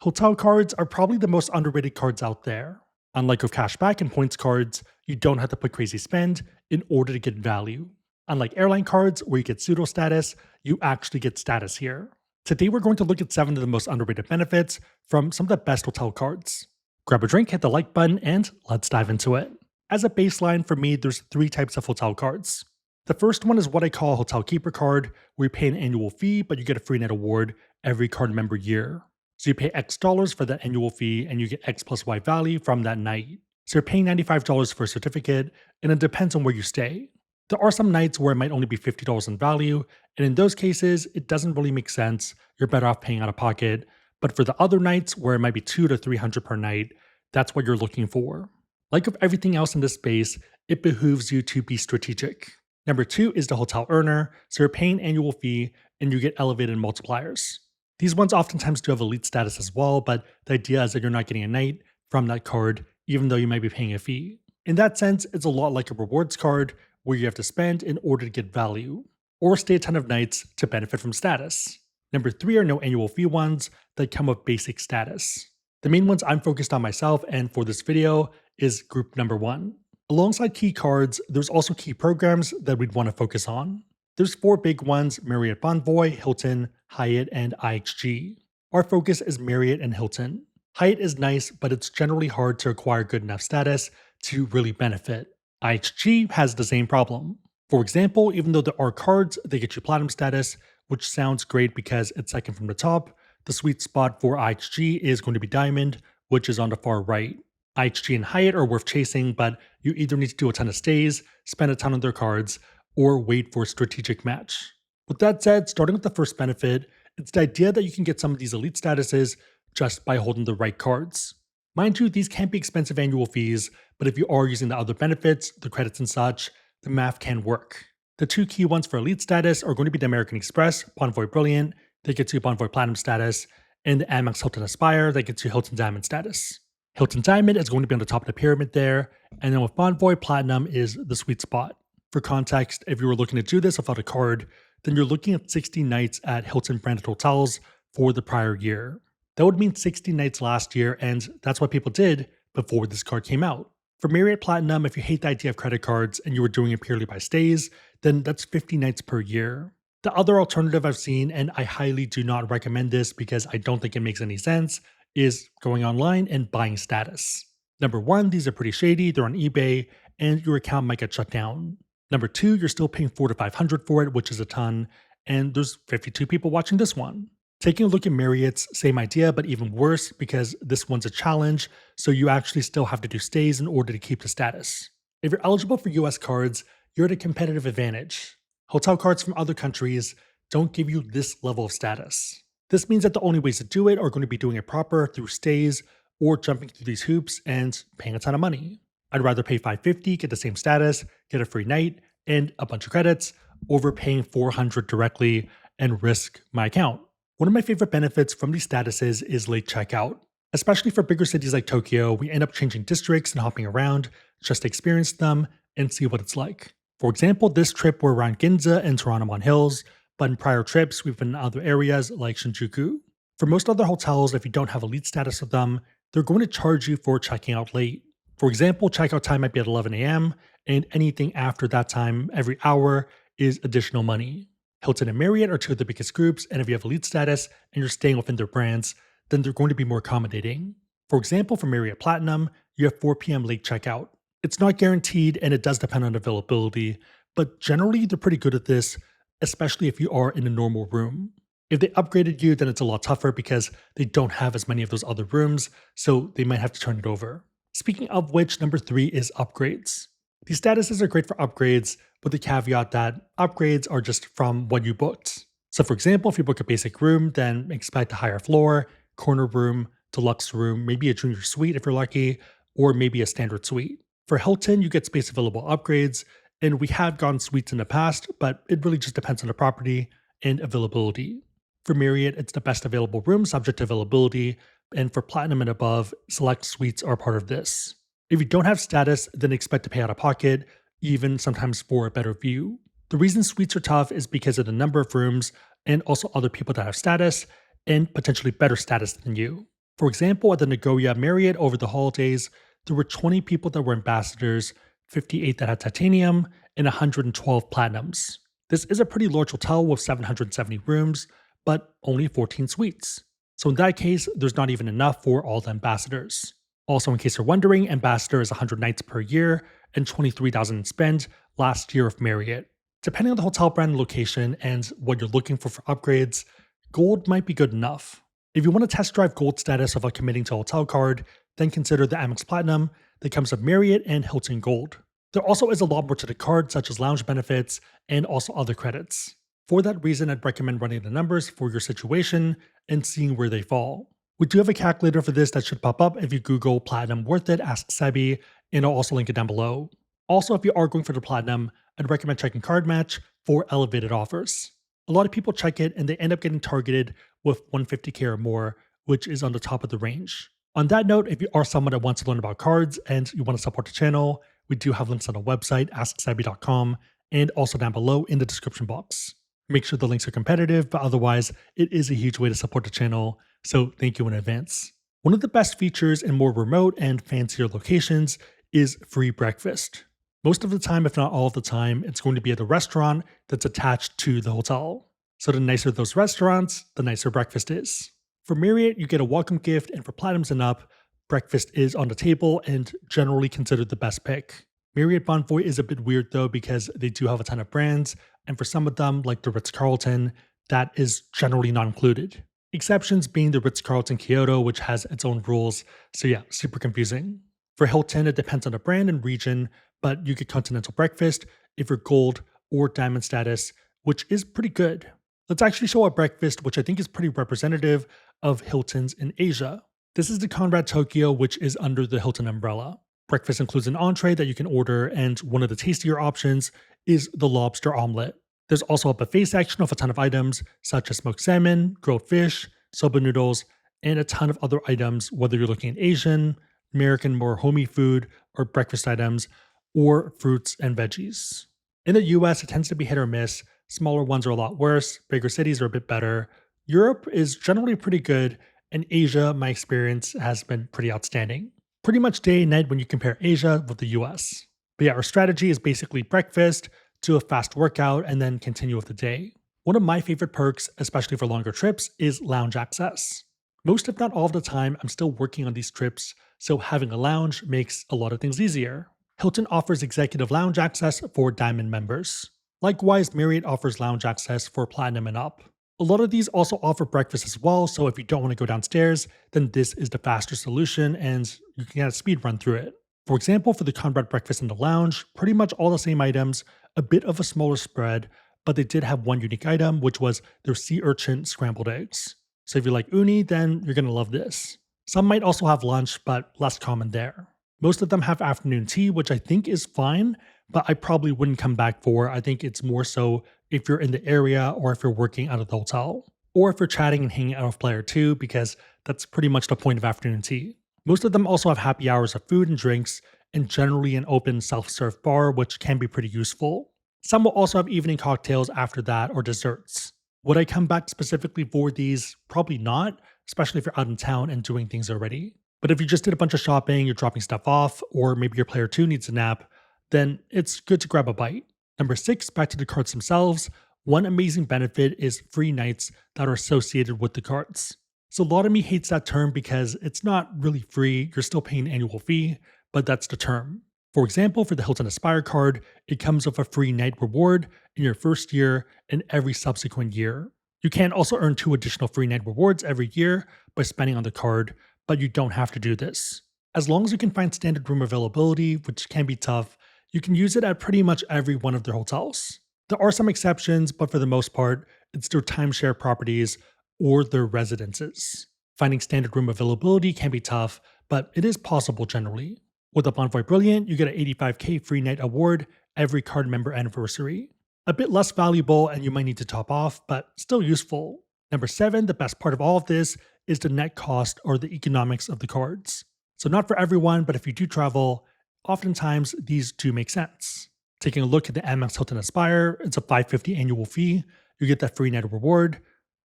Hotel cards are probably the most underrated cards out there. Unlike with cashback and points cards, you don't have to put crazy spend in order to get value. Unlike airline cards, where you get pseudo status, you actually get status here. Today, we're going to look at 7 of the most underrated benefits from some of the best hotel cards. Grab a drink, hit the like button, and let's dive into it. As a baseline, for me, there's 3 types of hotel cards. The first one is what I call a Hotel Keeper card, where you pay an annual fee, but you get a free night award every card member year. So you pay X dollars for that annual fee and you get X plus Y value from that night. So you're paying $95 for a certificate, and it depends on where you stay. There are some nights where it might only be $50 in value, and in those cases, it doesn't really make sense. You're better off paying out of pocket. But for the other nights where it might be $200 to $300 per night, that's what you're looking for. Like with everything else in this space, it behooves you to be strategic. Number 2 is the hotel earner, so you're paying an annual fee and you get elevated multipliers. These ones oftentimes do have elite status as well, but the idea is that you're not getting a night from that card, even though you might be paying a fee. In that sense, it's a lot like a rewards card where you have to spend in order to get value, or stay a ton of nights to benefit from status. Number 3 are no annual fee ones that come with basic status. The main ones I'm focused on myself and for this video is group number 1. Alongside key cards, there's also key programs that we'd want to focus on. There's 4 big ones: Marriott Bonvoy, Hilton, Hyatt, and IHG. Our focus is Marriott and Hilton. Hyatt is nice, but it's generally hard to acquire good enough status to really benefit. IHG has the same problem. For example, even though there are cards that get you platinum status, which sounds great because it's second from the top, the sweet spot for IHG is going to be diamond, which is on the far right. IHG and Hyatt are worth chasing, but you either need to do a ton of stays, spend a ton on their cards, or wait for a strategic match. With that said, starting with the first benefit, it's the idea that you can get some of these elite statuses just by holding the right cards. Mind you, these can be expensive annual fees, but if you are using the other benefits, the credits and such, the math can work. The 2 key ones for elite status are going to be the American Express Bonvoy Brilliant that gets you Bonvoy Platinum status, and the Amex Hilton Aspire that gets you Hilton Diamond status. Hilton Diamond is going to be on the top of the pyramid there, and then with Bonvoy Platinum is the sweet spot. For context, if you were looking to do this without a card, then you're looking at 60 nights at Hilton branded hotels for the prior year. That would mean 60 nights last year, and that's what people did before this card came out. For Marriott Platinum, if you hate the idea of credit cards and you were doing it purely by stays, then that's 50 nights per year. The other alternative I've seen, and I highly do not recommend this because I don't think it makes any sense, is going online and buying status. Number 1, these are pretty shady, they're on eBay, and your account might get shut down. Number 2, you're still paying $400 to $500 for it, which is a ton, and there's 52 people watching this one. Taking a look at Marriott's, same idea, but even worse because this one's a challenge, so you actually still have to do stays in order to keep the status. If you're eligible for US cards, you're at a competitive advantage. Hotel cards from other countries don't give you this level of status. This means that the only ways to do it are going to be doing it proper through stays or jumping through these hoops and paying a ton of money. I'd rather pay $550, get the same status, get a free night, and a bunch of credits, over paying $400 directly and risk my account. One of my favorite benefits from these statuses is late checkout. Especially for bigger cities like Tokyo, we end up changing districts and hopping around just to experience them and see what it's like. For example, this trip we're around Ginza and Toranomon Hills, but in prior trips we've been in other areas like Shinjuku. For most other hotels, if you don't have elite status with them, they're going to charge you for checking out late. For example, checkout time might be at 11 a.m., and anything after that time, every hour, is additional money. Hilton and Marriott are 2 of the biggest groups, and if you have elite status and you're staying within their brands, then they're going to be more accommodating. For example, for Marriott Platinum, you have 4 p.m. late checkout. It's not guaranteed and it does depend on availability, but generally they're pretty good at this, especially if you are in a normal room. If they upgraded you, then it's a lot tougher because they don't have as many of those other rooms, so they might have to turn it over. Speaking of which, number 3 is upgrades. These statuses are great for upgrades, with the caveat that upgrades are just from what you booked. So for example, if you book a basic room, then expect a higher floor, corner room, deluxe room, maybe a junior suite if you're lucky, or maybe a standard suite. For Hilton, you get space available upgrades, and we have gotten suites in the past, but it really just depends on the property and availability. For Marriott, it's the best available room subject to availability, and for Platinum and above, select suites are part of this. If you don't have status, then expect to pay out of pocket, even sometimes for a better view. The reason suites are tough is because of the number of rooms and also other people that have status and potentially better status than you. For example, at the Nagoya Marriott over the holidays, there were 20 people that were ambassadors, 58 that had titanium, and 112 platinums. This is a pretty large hotel with 770 rooms, but only 14 suites. So in that case, there's not even enough for all the ambassadors. Also, in case you're wondering, ambassador is 100 nights per year and 23,000 spent last year of Marriott. Depending on the hotel brand and location and what you're looking for upgrades, gold might be good enough. If you want to test drive gold status without committing to a hotel card, then consider the Amex Platinum that comes with Marriott and Hilton Gold. There also is a lot more to the card, such as lounge benefits and also other credits. For that reason, I'd recommend running the numbers for your situation and seeing where they fall. We do have a calculator for this that should pop up if you Google Platinum Worth It, Ask Sebi, and I'll also link it down below. Also, if you are going for the Platinum, I'd recommend checking Card Match for elevated offers. A lot of people check it and they end up getting targeted with 150k or more, which is on the top of the range. On that note, if you are someone that wants to learn about cards and you want to support the channel, we do have links on the website, asksebi.com, and also down below in the description box. Make sure the links are competitive, but otherwise, it is a huge way to support the channel, so thank you in advance. One of the best features in more remote and fancier locations is free breakfast. Most of the time, if not all of the time, it's going to be at a restaurant that's attached to the hotel. So the nicer those restaurants, the nicer breakfast is. For Marriott, you get a welcome gift, and for Platinums and up, breakfast is on the table and generally considered the best pick. Marriott Bonvoy is a bit weird though because they do have a ton of brands, and for some of them, like the Ritz-Carlton, that is generally not included. Exceptions being the Ritz-Carlton Kyoto, which has its own rules, so yeah, super confusing. For Hilton, it depends on the brand and region, but you get continental breakfast if you're gold or diamond status, which is pretty good. Let's actually show a breakfast, which I think is pretty representative of Hilton's in Asia. This is the Conrad Tokyo, which is under the Hilton umbrella. Breakfast includes an entree that you can order, and one of the tastier options is the lobster omelet. There's also a buffet section of a ton of items, such as smoked salmon, grilled fish, soba noodles, and a ton of other items, whether you're looking at Asian, American, more homey food, or breakfast items, or fruits and veggies. In the US, it tends to be hit or miss. Smaller ones are a lot worse, bigger cities are a bit better. Europe is generally pretty good, and Asia, my experience, has been pretty outstanding. Pretty much day and night when you compare Asia with the US. But yeah, our strategy is basically breakfast, do a fast workout, and then continue with the day. One of my favorite perks, especially for longer trips, is lounge access. Most if not all of the time, I'm still working on these trips, so having a lounge makes a lot of things easier. Hilton offers executive lounge access for Diamond members. Likewise, Marriott offers lounge access for Platinum and up. A lot of these also offer breakfast as well, so if you don't want to go downstairs, then this is the faster solution and you can get a speed run through it. For example, for the Conrad breakfast in the lounge, pretty much all the same items, a bit of a smaller spread, but they did have one unique item, which was their sea urchin scrambled eggs. So if you like uni, then you're going to love this. Some might also have lunch, but less common there. Most of them have afternoon tea, which I think is fine, but I probably wouldn't come back for. I think it's more so if you're in the area or if you're working out of the hotel, or if you're chatting and hanging out with player 2, because that's pretty much the point of afternoon tea. Most of them also have happy hours of food and drinks, and generally an open self-serve bar, which can be pretty useful. Some will also have evening cocktails after that or desserts. Would I come back specifically for these? Probably not, especially if you're out in town and doing things already. But if you just did a bunch of shopping, you're dropping stuff off, or maybe your player 2 needs a nap, then it's good to grab a bite. Number 6, back to the cards themselves. One amazing benefit is free nights that are associated with the cards. So a lot of me hates that term because it's not really free, you're still paying an annual fee, but that's the term. For example, for the Hilton Aspire card, it comes with a free night reward in your first year and every subsequent year. You can also earn 2 additional free night rewards every year by spending on the card, but you don't have to do this. As long as you can find standard room availability, which can be tough, you can use it at pretty much every one of their hotels. There are some exceptions, but for the most part, it's their timeshare properties or their residences. Finding standard room availability can be tough, but it is possible generally. With a Bonvoy Brilliant, you get an 85k free night award every card member anniversary. A bit less valuable and you might need to top off, but still useful. Number 7, the best part of all of this is the net cost or the economics of the cards. So not for everyone, but if you do travel, oftentimes these do make sense. Taking a look at the Amex Hilton Aspire, it's a $550 annual fee. You get that free night reward.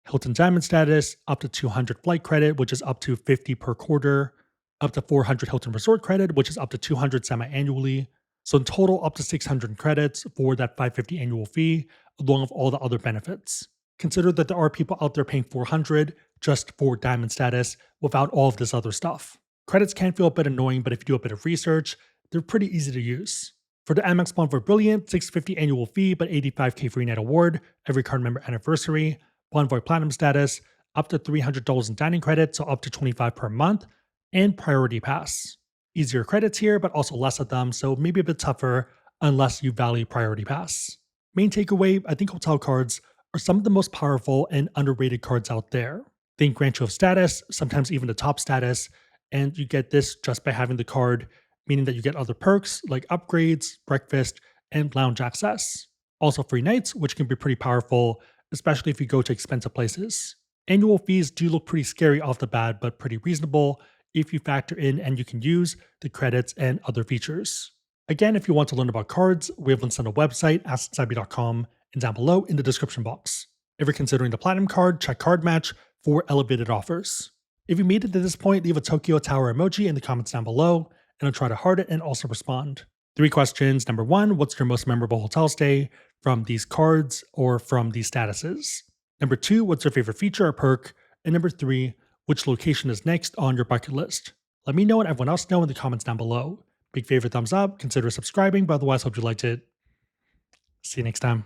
Hilton Diamond status, up to 200 flight credit, which is up to 50 per quarter, up to 400 Hilton Resort credit, which is up to 200 semi-annually. So in total, up to 600 credits for that 550 annual fee, along with all the other benefits. Consider that there are people out there paying 400 just for Diamond status without all of this other stuff. Credits can feel a bit annoying, but if you do a bit of research, they're pretty easy to use. For the Amex Bonvoy Brilliant, 650 annual fee, but 85K free night award, every card member anniversary, Bonvoy Platinum status, up to $300 in dining credit, so up to 25 per month, and Priority Pass. Easier credits here, but also less of them, so maybe a bit tougher unless you value Priority Pass. Main takeaway, I think hotel cards are some of the most powerful and underrated cards out there. They grant you a status, sometimes even the top status, and you get this just by having the card, meaning that you get other perks like upgrades, breakfast, and lounge access. Also free nights, which can be pretty powerful, especially if you go to expensive places. Annual fees do look pretty scary off the bat, but pretty reasonable if you factor in and you can use the credits and other features. Again, if you want to learn about cards, we have links on the website, askinsider.com, and down below in the description box. If you're considering the Platinum card, check Card Match for elevated offers. If you made it to this point, leave a Tokyo Tower emoji in the comments down below, and I'll try to heart it and also respond. 3 questions. Number 1, what's your most memorable hotel stay from these cards or from these statuses? Number 2, what's your favorite feature or perk? And number 3, which location is next on your bucket list? Let me know and everyone else know in the comments down below. Big favorite thumbs up, consider subscribing, but otherwise hope you liked it. See you next time.